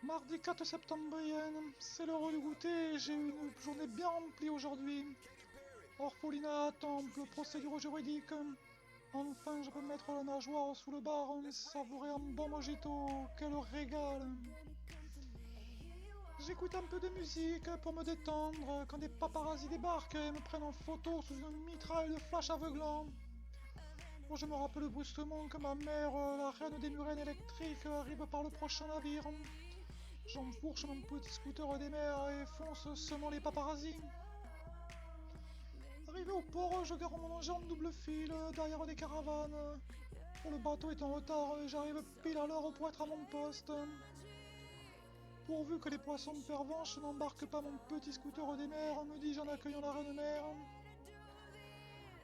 Mardi 4 septembre, c'est l'heure du goûter, j'ai eu une journée bien remplie aujourd'hui. Orphelinat, temple, procédure juridique. Enfin, je peux mettre la nageoire sous le bar, savourer un bon mojito, quel régal. J'écoute un peu de musique pour me détendre quand des paparazzis débarquent et me prennent en photo sous une mitraille de flash aveuglant. Bon, je me rappelle brusquement que ma mère, la reine des murènes électriques, arrive par le prochain navire. J'enfourche mon petit scooter des mers et fonce semant les paparazzis. Arrivé au port, je gare mon engin en double fil derrière des caravanes. Bon, le bateau est en retard et j'arrive pile à l'heure pour être à mon poste. Pourvu que les poissons de pervenche n'embarquent pas mon petit scooter des mers, me dis-je en accueillant la reine mère.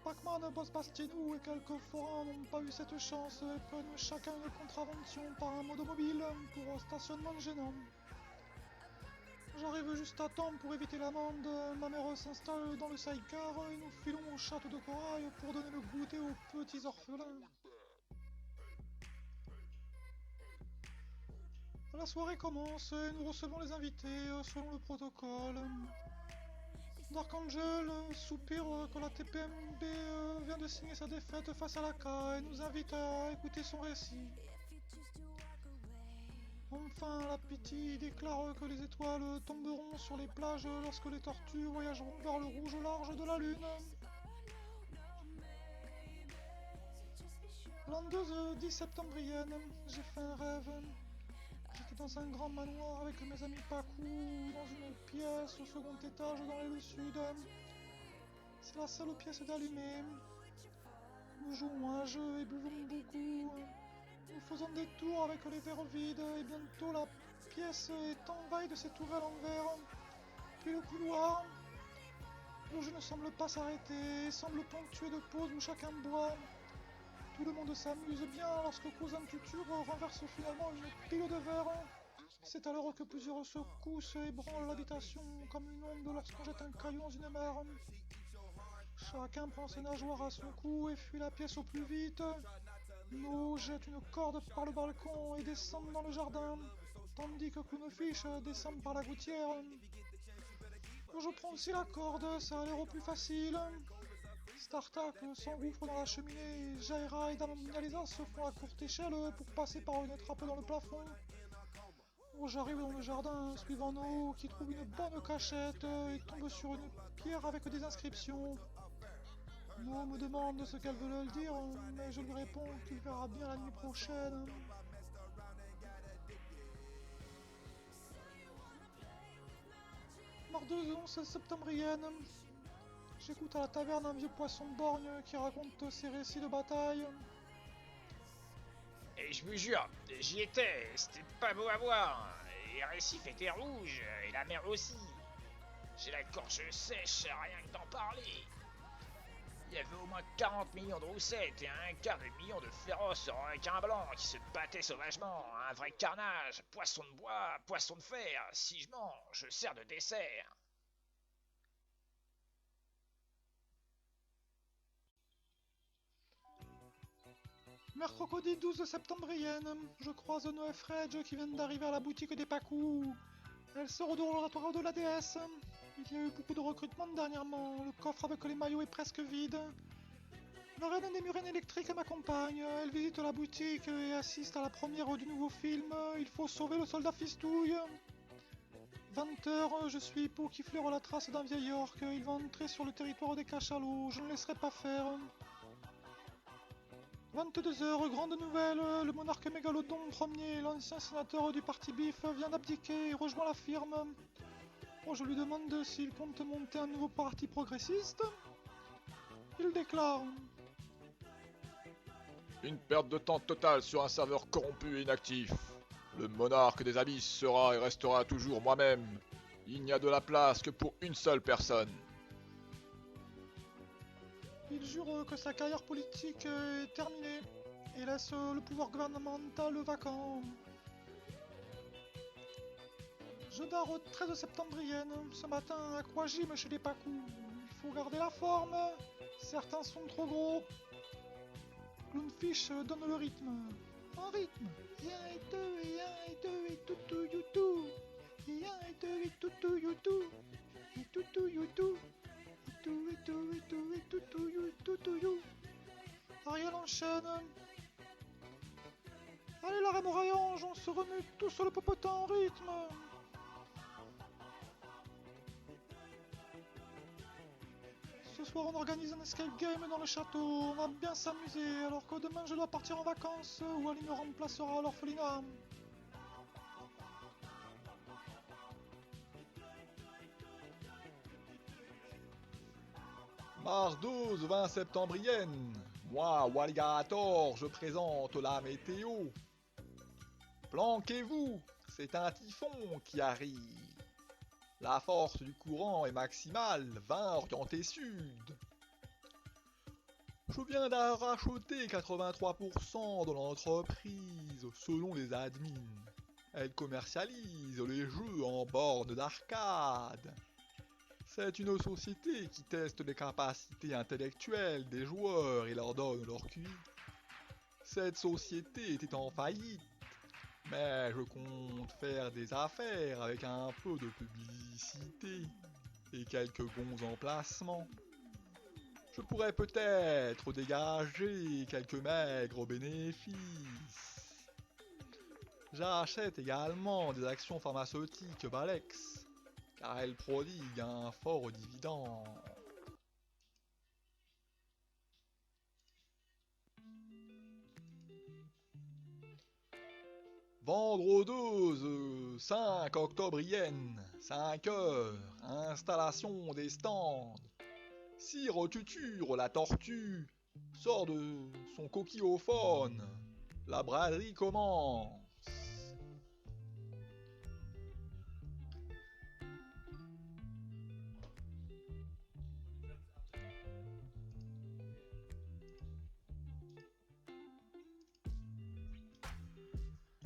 Pac-Man, Boss Bastinou et quelques forains n'ont pas eu cette chance et prennent chacun une contravention par un motomobile pour stationnement gênant. J'arrive juste à temps pour éviter l'amende, ma mère s'installe dans le sidecar et nous filons au château de corail pour donner le goûter aux petits orphelins. La soirée commence et nous recevons les invités selon le protocole. Dark Angel soupire que la TPMB vient de signer sa défaite face à la K et nous invite à écouter son récit. Enfin, la Pity déclare que les étoiles tomberont sur les plages lorsque les tortues voyageront vers le rouge large de la lune. Landeuse 10 septembrienne, j'ai fait un rêve. J'étais dans un grand manoir avec mes amis Pakou, dans une pièce au second étage dans l'aile sud. C'est la seule pièce d'allumée. Nous jouons à un jeu et buvons beaucoup. Nous faisons des tours avec les verres vides et bientôt la pièce est envahie de ces tourelles en verre. Puis le couloir. Le jeu ne semble pas s'arrêter, semble ponctué de pauses où chacun boit. Tout le monde s'amuse bien lorsque Cousin Tutur renverse finalement une pile de verre. C'est alors que plusieurs secousses ébranlent l'habitation comme une onde lorsqu'on jette un caillou dans une mer. Chacun prend ses nageoires à son cou et fuit la pièce au plus vite. No jette une corde par le balcon et descend dans le jardin, tandis que Clownfish descend par la gouttière. Je prends aussi la corde, ça a l'air au plus facile. Startup s'engouffre dans la cheminée, Jaira et Dame Mialisa se font à courte échelle pour passer par une trappe dans le plafond. J'arrive dans le jardin, suivant No qui trouve une bonne cachette et tombe sur une pierre avec des inscriptions. No me demande ce qu'elle veut le dire, mais je lui réponds qu'il verra bien la nuit prochaine. Mardeuse 11 septembrienne. J'écoute à la taverne un vieux poisson borgne qui raconte ses récits de bataille. Et je vous jure, j'y étais, c'était pas beau à voir. Et les récifs étaient rouges, et la mer aussi. J'ai la gorge sèche, rien que d'en parler. Il y avait au moins 40 millions de roussettes et un quart de million de féroces requins blancs qui se battaient sauvagement. Un vrai carnage, poisson de bois, poisson de fer. Si je mange, je sers de dessert. Mercredi 12 septembrienne. Je croise Noé Fredge qui vient d'arriver à la boutique des Pacous. Elle sort de l'oratoire de la déesse. Il y a eu beaucoup de recrutement dernièrement. Le coffre avec les maillots est presque vide. La reine des murènes électriques m'accompagne. Elle visite la boutique et assiste à la première du nouveau film. Il faut sauver le soldat Fistouille. 20h, je suis Hippo qui flaire la trace d'un vieil orc. Il va entrer sur le territoire des cachalots. Je ne laisserai pas faire. 22h, grande nouvelle, le monarque Mégalodon Ier, l'ancien sénateur du parti BIF, vient d'abdiquer et rejoint la firme. Bon, je lui demande s'il compte monter un nouveau parti progressiste. Il déclare: Une perte de temps totale sur un serveur corrompu et inactif. Le monarque des abysses sera et restera toujours moi-même. Il n'y a de la place que pour une seule personne. Il jure que sa carrière politique est terminée et laisse le pouvoir gouvernemental vacant. Je dors 13 septembrienne, ce matin à Aquagym chez les Pacous. Il faut garder la forme, certains sont trop gros. Clownfish donne le rythme. en rythme. Et 1 et 2 et 1 et 2 et toutou youtou. Et 1 et 2 et toutou youtou. Et toutou youtou. Et tout et tout et tout et toutou you. Ariel enchaîne. Allez la Rémoraillange, on se remue tous sur le popotin en rythme. Ce soir on organise un escape game dans le château, on va bien s'amuser alors que demain je dois partir en vacances où Aline me remplacera à l'orphelinat. Mars 12, 20 septembrienne. Moi, Walligator, je présente la météo. Planquez-vous, c'est un typhon qui arrive. La force du courant est maximale, 20 orienté sud. Je viens d'en racheter 83% de l'entreprise, selon les admins. Elle commercialise les jeux en borne d'arcade. C'est une société qui teste les capacités intellectuelles des joueurs et leur donne leur QI. Cette société était en faillite, mais je compte faire des affaires avec un peu de publicité et quelques bons emplacements. Je pourrais peut-être dégager quelques maigres bénéfices. J'achète également des actions pharmaceutiques Valex, car elles prodiguent un fort dividende. Vendreuse 5 octobrienne, 5 heures, installation des stands. Sire Tuture, la tortue, sort de son coquillophone. La braderie commence.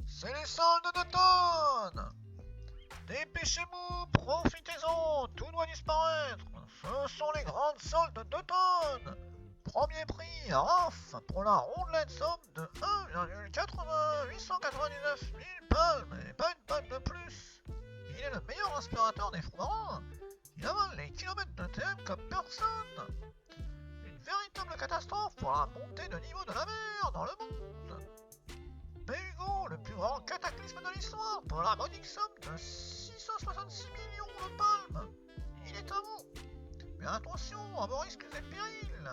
C'est les soldes d'automne! Dépêchez-vous, profitez-en, tout doit disparaître. Ce sont les grandes soldes d'automne. Premier prix, RAF, pour la rondelette somme de 1,899 000 palmes, et pas une palme de plus. Il est le meilleur aspirateur des fonds marins. Il avale les kilomètres de TM comme personne. Une véritable catastrophe pour la montée de niveau de la mer dans le monde. Hugo, le plus grand cataclysme de l'histoire, pour la modique somme de 666 millions de palmes. Il est à vous. Mais attention à vos risques et périls.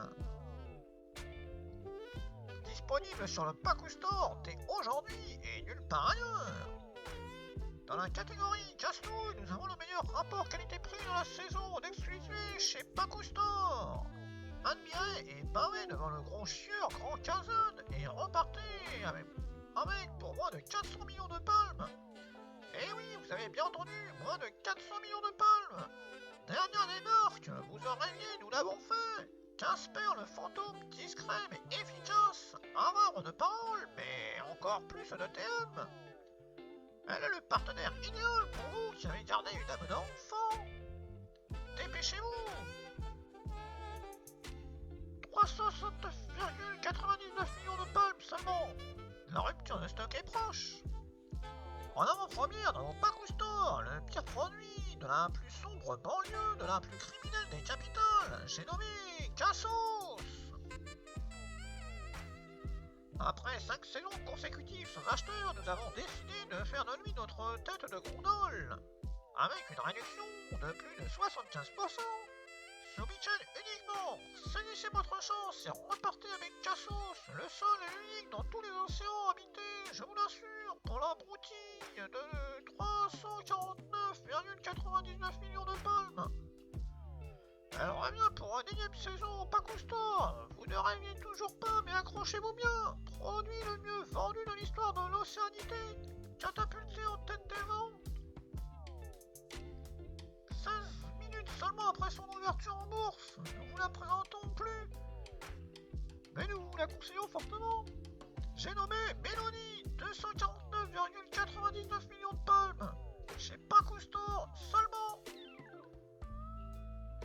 Disponible sur le Paku Store dès aujourd'hui et nulle part ailleurs. Dans la catégorie Casse-Nouilles, nous avons le meilleur rapport qualité-prix de la saison d'exclusivité chez Paku Store. Admirez et bavez devant le gros chieur Grand Kazan et repartez avec pour moins de 400 millions de palmes. Eh oui, vous avez bien entendu, moins de 400 millions de palmes. Dernière démarque, vous en rêviez, nous l'avons fait. Casper le fantôme, discret mais efficace, avare de paroles, mais encore plus de TM. Elle est le partenaire idéal pour vous qui avez gardé une âme d'enfant. Dépêchez-vous. 369,99 millions de palmes seulement. La rupture de stock est proche. En avant-première dans mon Paku Store, le pire produit de la plus sombre banlieue, de la plus criminelle des capitales, j'ai nommé Cassos. Après 5 saisons consécutives sans acheteur, nous avons décidé de faire de lui notre tête de gondole, avec une réduction de plus de 75%. Sur Bichel uniquement, saisissez votre chance et repartez avec Cassos, le seul et unique dans tous les océans habités, je vous l'assure, pour la broutille de 349,99 millions de palmes. Elle revient pour une énième saison au Paku Store. Vous ne rêviez toujours pas, mais accrochez-vous bien. Produit le mieux vendu de l'histoire de l'océanité, catapulté en tête des ventes. 16 minutes seulement après son ouverture en bourse, nous vous la présentons plus. Mais nous vous la conseillons fortement. J'ai nommé Mélodie, 249,99 millions de palmes. Chez Paku Store seulement.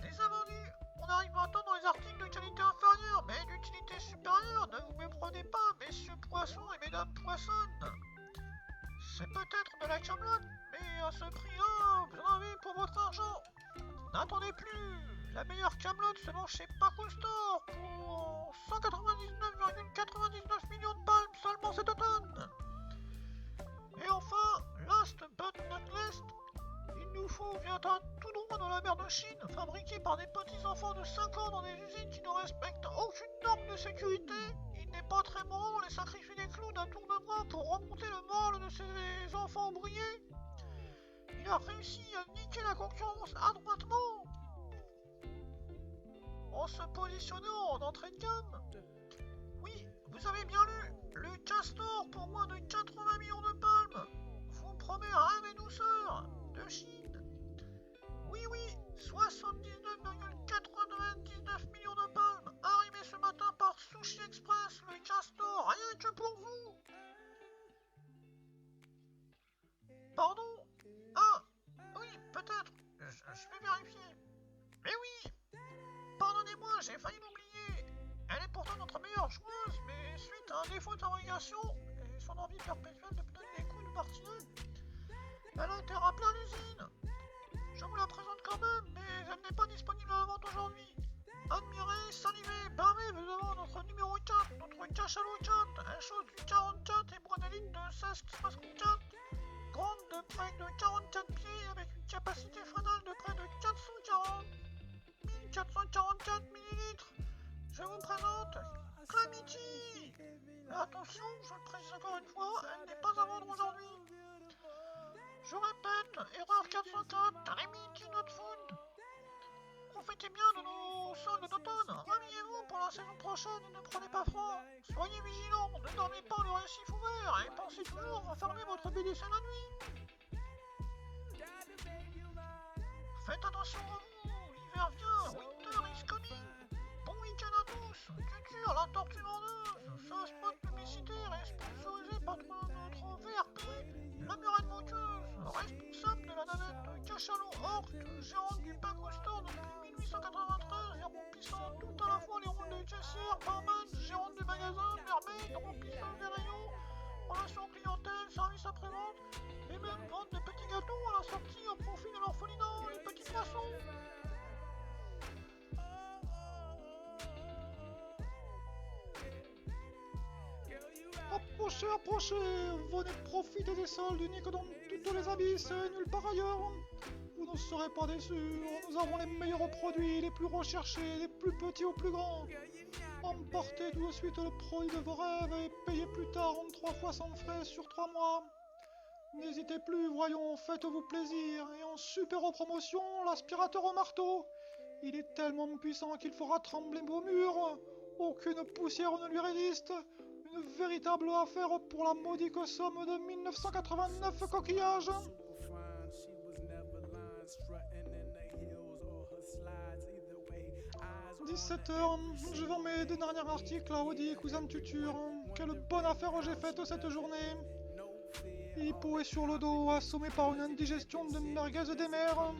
Les invendus, on arrive maintenant dans les articles de qualité inférieure, mais d'utilité supérieure. Ne vous méprenez pas, messieurs poissons et mesdames Madame Poissonne. C'est peut-être de la camelote, mais à ce prix-là, vous en avez pour votre argent. N'attendez plus, la meilleure camelote se vend chez Paco Store pour 199,99 millions de palmes seulement cet automne. Et enfin, last but not least, il nous faut viandade tout droit de la mer de Chine, fabriquée par des petits enfants de 5 ans dans des usines qui ne respectent aucune norme de sécurité. Il n'est pas très marrant les sacrifier des clous d'un tour de bras pour remonter le moral de ces enfants brouillés. Il a réussi à niquer la concurrence adroitement en se positionnant en entrée de gamme. Oui, vous avez bien lu, le Castor pour moins de 80 millions de palmes vous promet rêve et douceur de Chine. Oui, 79,99 millions de palmes arrivés ce matin par Sushi Express, le Castor, rien que pour vous. Pardon? Ah, oui, peut-être, je vais vérifier. Mais oui, pardonnez-moi, j'ai failli l'oublier. Elle est pourtant notre meilleure joueuse, mais suite à un défaut de fabrication et son envie perpétuelle de me donner des coups de martinet, elle a été rappelée à l'usine. Je vous la présente quand même, mais elle n'est pas disponible à la vente aujourd'hui. Admirez, salivez, bavez devant notre numéro 4, notre cachalot 4, un chose du 44 et Brodeline de 1664. Grande de près de 44 pieds avec une capacité finale de près de 1444 millilitres. Je vous présente Clamity. Mais attention, je le précise encore une fois, elle n'est pas à vendre aujourd'hui. Je répète, erreur 404, Clamity not food. Profitez bien de nos soldes d'automne. Rhabillez-vous pour la saison prochaine et ne prenez pas froid. Soyez vigilants, ne dormez pas le récif ouvert et pensez toujours à fermer votre BDC la nuit. Faites attention à vous, l'hiver vient, winter is coming. Bon week-end à tous. Tutur, la tortue vendeuse. Ce spot publicitaire est sponsorisé par notre VRP, la murette moqueuse, responsable de la navette Cachalot Horte, gérante du Paco Store depuis 1893 et remplissant tout à la fois les rôles de caissière, barman, gérante du magasin, mermaid, remplisseuse des rayons, relation clientèle, service après-vente et même vente de petits gâteaux à la sortie au profit de l'orphelinat et les petits poissons. Approchez, venez profiter des soldes uniques dans toutes les abysses et nulle part ailleurs. Vous ne serez pas déçus, nous avons les meilleurs produits, les plus recherchés, les plus petits aux plus grands. Emportez tout de suite le produit de vos rêves et payez plus tard en 3 fois sans frais sur 3 mois. N'hésitez plus, voyons, faites-vous plaisir. Et en super promotion, l'aspirateur au marteau. Il est tellement puissant qu'il fera trembler vos murs. Aucune poussière ne lui résiste. Une véritable affaire pour la modique somme de 1989 coquillages. 17h, je vends mes 2 derniers articles à Audi et Cousin de Tuture. Quelle bonne affaire j'ai faite cette journée. Hippo est sur le dos, assommé par une indigestion de merguez des mers.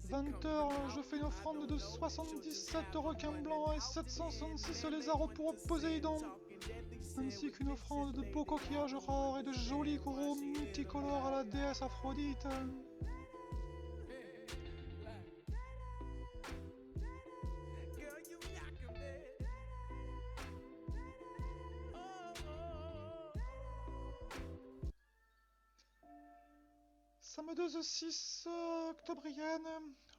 20h, je fais une offrande de 77 requins blancs et 766 lézards pour Poséidon, ainsi qu'une offrande de beaux coquillages rares et de jolis coraux multicolores à la déesse Aphrodite. Samedi 6 octobrienne,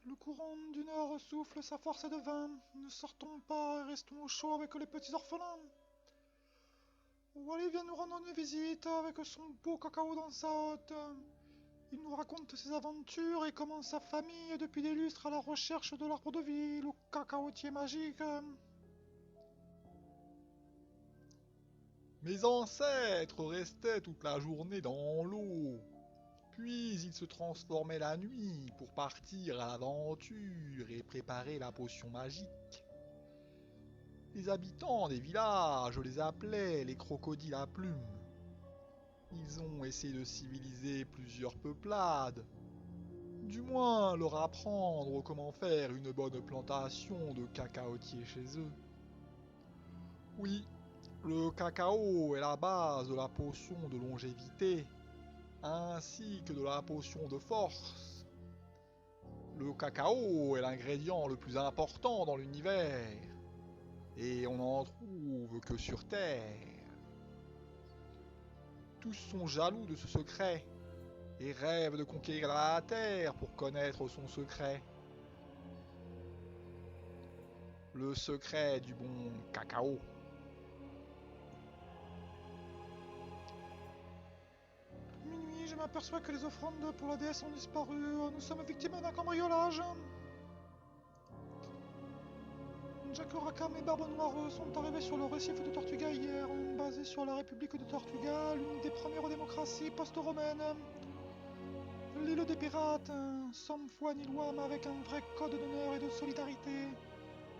le courant du nord souffle sa force de vin. Ne sortons pas et restons au chaud avec les petits orphelins. Wally vient nous rendre une visite avec son beau cacao dans sa hotte. Il nous raconte ses aventures et comment sa famille, depuis des lustres à la recherche de l'arbre de vie, le cacaotier magique. Mes ancêtres restaient toute la journée dans l'eau. Puis ils se transformaient la nuit pour partir à l'aventure et préparer la potion magique. Les habitants des villages les appelaient les crocodiles à plumes. Ils ont essayé de civiliser plusieurs peuplades, du moins leur apprendre comment faire une bonne plantation de cacaotiers chez eux. Oui, Le cacao est la base de la potion de longévité, ainsi que de la potion de force. Le cacao est l'ingrédient le plus important dans l'univers, et on n'en trouve que sur Terre. Tous sont jaloux de ce secret, et rêvent de conquérir la Terre pour connaître son secret. Le secret du bon cacao. Minuit, je m'aperçois que les offrandes pour la déesse ont disparu. Nous sommes victimes d'un cambriolage. Jack Rackham et Barbe Noire sont arrivés sur le récif de Tortuga hier, basé sur la République de Tortuga, l'une des premières démocraties post-romaines. L'île des pirates, sans foi ni loi, mais avec un vrai code d'honneur et de solidarité.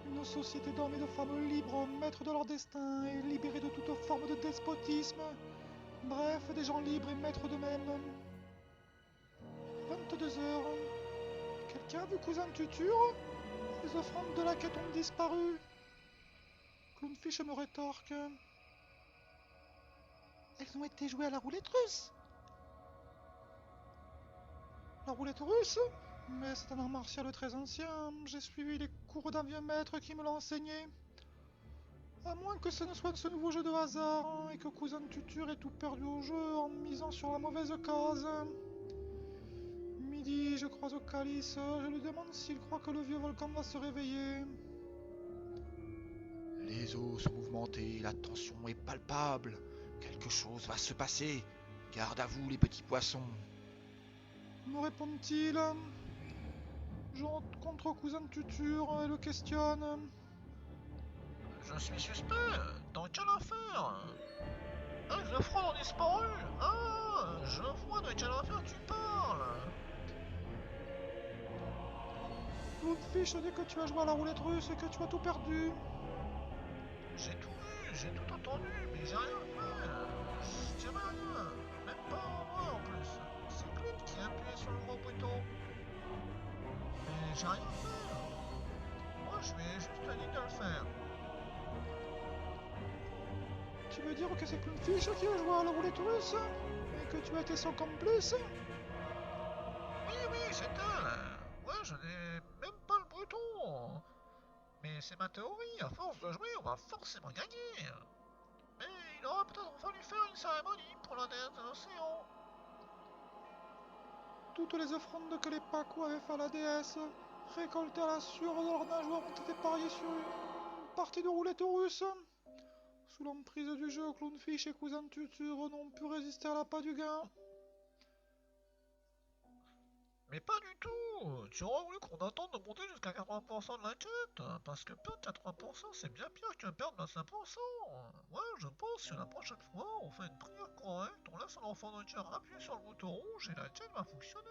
Une société d'hommes et de femmes libres, maîtres de leur destin et libérés de toute forme de despotisme. Bref, des gens libres et maîtres d'eux-mêmes. 22h. Quelqu'un a vu Cousin Tuture? Les offrandes de la quête ont disparu. Clownfish me rétorque. Elles ont été jouées à la roulette russe. La roulette russe? Mais c'est un art martial très ancien. J'ai suivi les cours d'un vieux maître qui me l'a enseigné. À moins que ce ne soit ce nouveau jeu de hasard et que Cousin Tuture ait tout perdu au jeu en misant sur la mauvaise case. Midi, je croise au calice. Je lui demande s'il croit que le vieux volcan va se réveiller. Les eaux sont mouvementées, la tension est palpable. Quelque chose va se passer. Garde à vous les petits poissons. Me répond-il. Je rencontre Cousin Tuture et le questionne. Je suis suspect. Dans quelle affaire? Ah, les offrandes ont disparu. Ah, je vois de quelle affaire tu parles. Clownfish dit que tu as joué à la roulette russe et que tu as tout perdu. J'ai tout vu, j'ai tout entendu, mais j'ai rien fait. Je dirais rien. Même pas moi en plus. C'est Clown qui a appuyé sur le gros bouton. Mais j'ai rien fait. Moi, je lui ai juste dit de le faire. Tu veux dire que c'est Clownfish qui a joué à la roulette russe et que tu as été son complice? Oui, c'est elle. Ouais, je n'ai même pas le bouton. Mais c'est ma théorie, à force de jouer, on va forcément gagner. Mais il aurait peut-être fallu faire une cérémonie pour la déesse de l'océan. Toutes les offrandes que les Pacu avaient fait à la déesse, récoltées à la sueur de leurs nageoires, ont été pariées sur une partie de roulette russe. Sous l'emprise du jeu, Clownfish et Cousin Tuture n'ont pu résister à l'appât du gain. Mais pas du tout. Tu aurais voulu qu'on attende de monter jusqu'à 80% de la quête. Parce que perdre 80% c'est bien pire que perdre 25%. Ouais, je pense que la prochaine fois, on fait une prière correcte, on laisse un enfant de cœur appuyer sur le bouton rouge et la quête va fonctionner.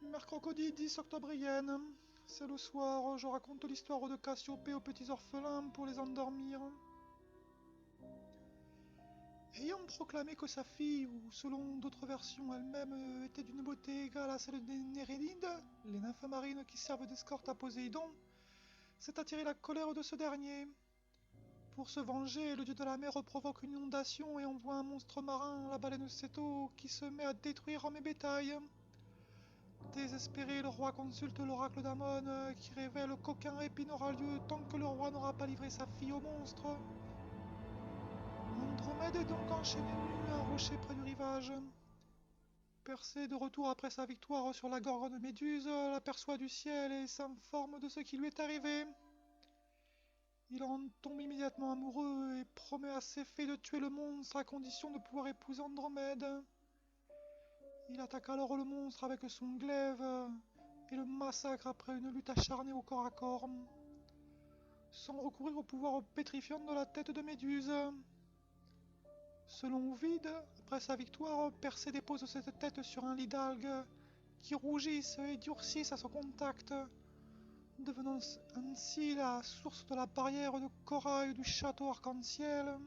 Mercredi 10 octobrienne. C'est le soir, je raconte l'histoire de Cassiopée aux petits orphelins pour les endormir. Ayant proclamé que sa fille, ou selon d'autres versions elle-même, était d'une beauté égale à celle des Néréides, les nymphes marines qui servent d'escorte à Poséidon, s'est attiré la colère de ce dernier. Pour se venger, le dieu de la mer provoque une inondation et envoie un monstre marin, la baleine Seto, qui se met à détruire hommes et bétail. Désespéré, le roi consulte l'oracle d'Amon, qui révèle qu'aucun répit n'aura lieu tant que le roi n'aura pas livré sa fille au monstre. Andromède est donc enchaîné nu à un rocher près du rivage. Persée, de retour après sa victoire sur la gorgone Méduse, l'aperçoit du ciel et s'informe de ce qui lui est arrivé. Il en tombe immédiatement amoureux et promet à ses fées de tuer le monstre à condition de pouvoir épouser Andromède. Il attaque alors le monstre avec son glaive et le massacre après une lutte acharnée au corps à corps, sans recourir au pouvoir pétrifiant de la tête de Méduse. Selon Ovide, après sa victoire, Persée dépose cette tête sur un lit d'algues qui rougissent et durcissent à son contact, devenant ainsi la source de la barrière de corail du château arc-en-ciel.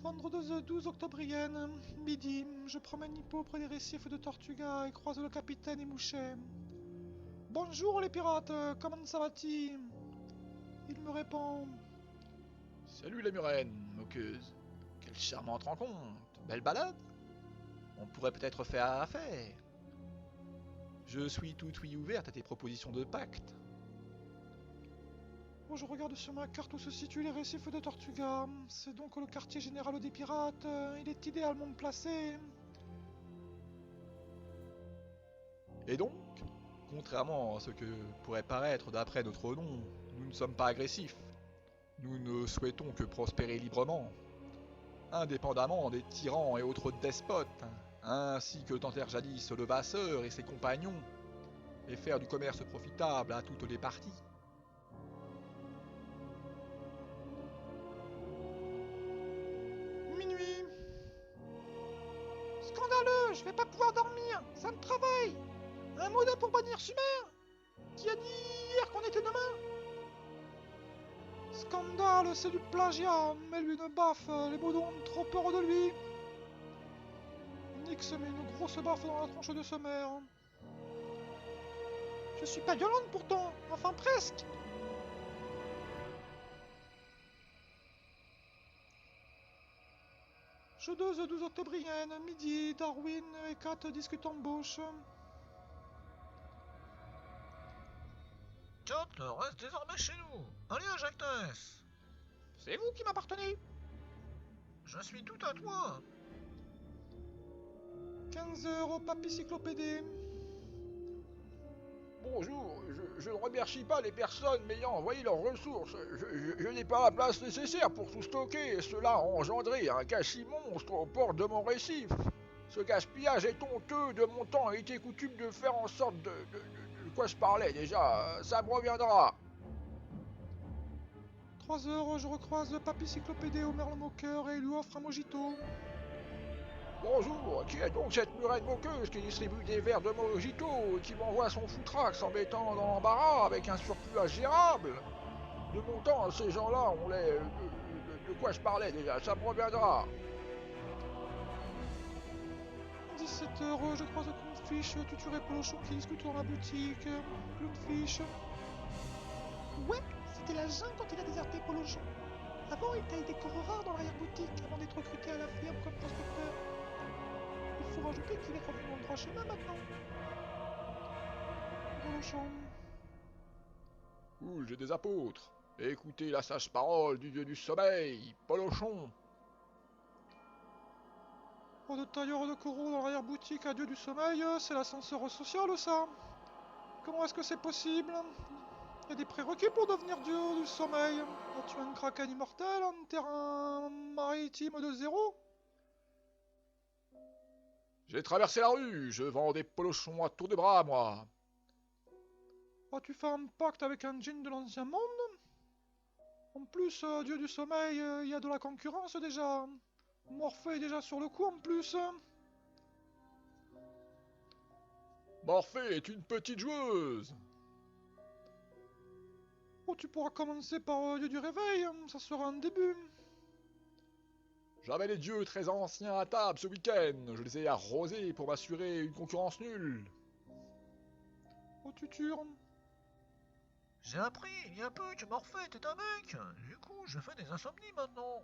Vendredi 12 octobrienne, midi, je promène Hippo près des récifs de Tortuga et croise le capitaine Imouchet. Bonjour les pirates, comment ça va-t-il? Il me répond. Salut la murène, moqueuse. Quelle charmante rencontre. Belle balade. On pourrait peut-être faire affaire. Je suis tout oui ouverte à tes propositions de pacte. Oh, je regarde sur ma carte où se situent les récifs de Tortuga. C'est donc le quartier général des pirates. Il est idéalement placé. Et donc, contrairement à ce que pourrait paraître d'après notre nom, nous ne sommes pas agressifs. Nous ne souhaitons que prospérer librement, indépendamment des tyrans et autres despotes, ainsi que tentèrent jadis le Vasseur et ses compagnons, et faire du commerce profitable à toutes les parties. Minuit. Scandaleux, je vais pas pouvoir dormir. Ça me travaille. Un mot d'ordre pour bannir Sumer. Qui a dit hier qu'on était demain? Scandale, c'est du plagiat, mais lui ne baffe, les modos ont trop peur de lui. Nix met une grosse baffe dans la tronche de ce maire. Je suis pas violente pourtant, enfin presque. Jeudi 12 octobrienne, midi, Darwin et Kat discutent embauche. Kat reste désormais chez nous. Allez, Jacques. C'est vous qui m'appartenez. Je suis tout à toi. 15 € papier cyclopédie. Bonjour, je ne remercie pas les personnes m'ayant envoyé leurs ressources. Je n'ai pas la place nécessaire pour tout stocker, et cela a engendré un gâchis monstre aux portes de mon récif. Ce gaspillage est honteux, de mon temps a été coutume de faire en sorte de quoi je parlais déjà, ça me reviendra. 3 € je recroise Papy Cyclopédie au merle moqueur et il lui offre un mojito. Bonjour, qui est donc cette murène moqueuse qui distribue des verres de mojito et qui m'envoie son foutraque s'embêtant dans l'embarras avec un surplus ingérable? De mon temps, ces gens-là, on les... de quoi je parlais déjà, ça me reviendra. 17 € je croise Clownfish, Tutur et Polochon qui discutent dans la boutique. Clownfish. Ouais, c'était la jungle quand il a déserté Polochon. Avant, il taille des corps rares dans l'arrière-boutique avant d'être recruté à la firme comme prospecteur. Il faut rajouter qu'il est revenu dans le droit chemin maintenant. Polochon. Ouh, j'ai des apôtres. Écoutez la sage parole du dieu du sommeil, Polochon. Oh, de tailleur de coraux dans l'arrière-boutique à Dieu du sommeil, c'est l'ascenseur social ça. Comment est-ce que c'est possible? Il y a des prérequis pour devenir Dieu du sommeil. As-tu un kraken immortel, un terrain maritime de 0? J'ai traversé la rue, je vends des polochons à tour de bras, moi. As-tu fait un pacte avec un djinn de l'ancien monde? En plus, Dieu du sommeil, il y a de la concurrence déjà. Morphée est déjà sur le coup en plus. Morphée est une petite joueuse. Oh, tu pourras commencer par Dieu du réveil, ça sera un début. J'avais les dieux très anciens à table ce week-end, je les ai arrosés pour m'assurer une concurrence nulle. Oh, Tutur. J'ai appris il y a peu que Morphée était un mec. Du coup, je fais des insomnies maintenant.